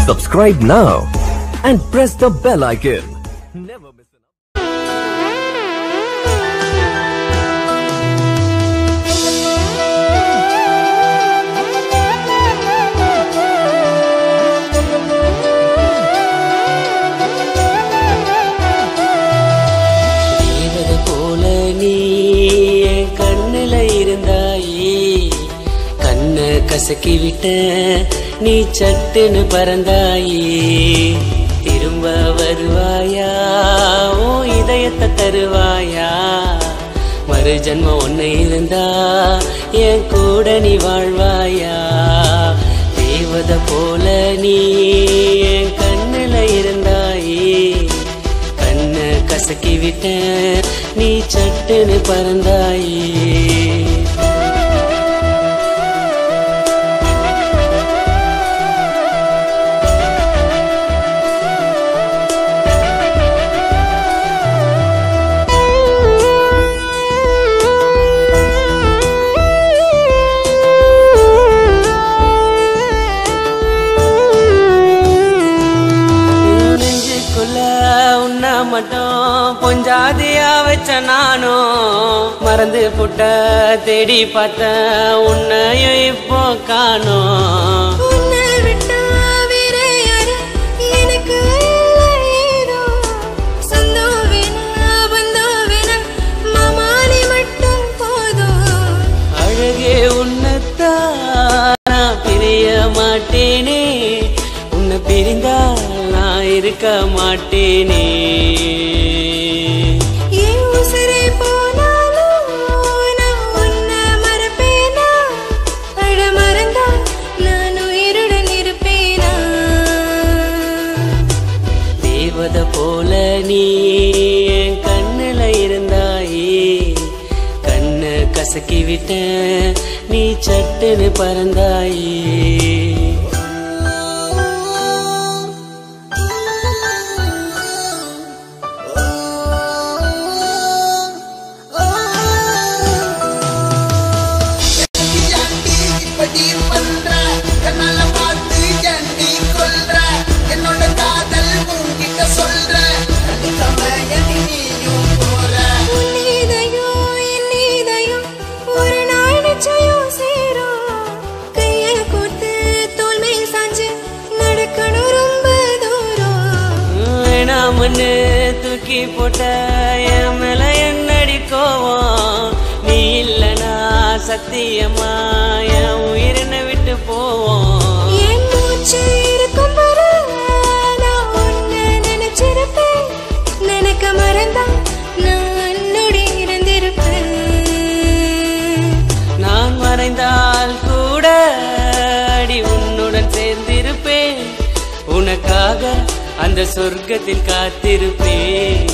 Subscribe now and press the bell icon. Never miss an தேவதை போல நீ என் கண்ணுல இருந்தாயே, கண்ணை கசக்கி விட்ட நீ சட்டுன்னு பறந்தாயே. திரும்ப வருவாயா, ஓ இதயத்தை தருவாயா, மறு ஜன்மம் ஒன்னு இருந்தா என் கூட நீ வாழ்வாயா. தேவதை போல நீ என் கண்ணுல இருந்தாயே, கண்ணை கசக்கி விட்ட நீ சட்டுன்னு பறந்தாயே. உன்ன மட்டும் பொஞ்சாதியா வச்ச நானும் மறந்து புட்ட தேடி பார்த்த உன்னையும் இப்போ காணோம். அழகே உன்னைத்தான் நான் பிரிய மாட்டேனே, உன்னை பிரிந்தா நான் இருக்க மாட்டேனே. தேவதை போல நீ என் கண்ணுல இருந்தாயே, கண்ணை கசக்கி விட்ட நீ சட்டுன்னு பறந்தாயே. மண்ணு தூக்கி போட்ட என் மேல என்னடி கோவம், நீ இல்லனா சத்தியமா என் உயிரினை விட்டு போவோம். என் மூச்சு இருக்கும் வரை நான் உன்னை நினைச்சிருப்பேன், நினைக்க மறந்தா நான் நொடி இறந்திருப்பேன். நான் மறைந்தால் கூட அடி உன்னுடன் சேர்ந்திருப்பேன், உனக்காக அந்த சொர்க்கத்தில் காத்திருப்பேன்.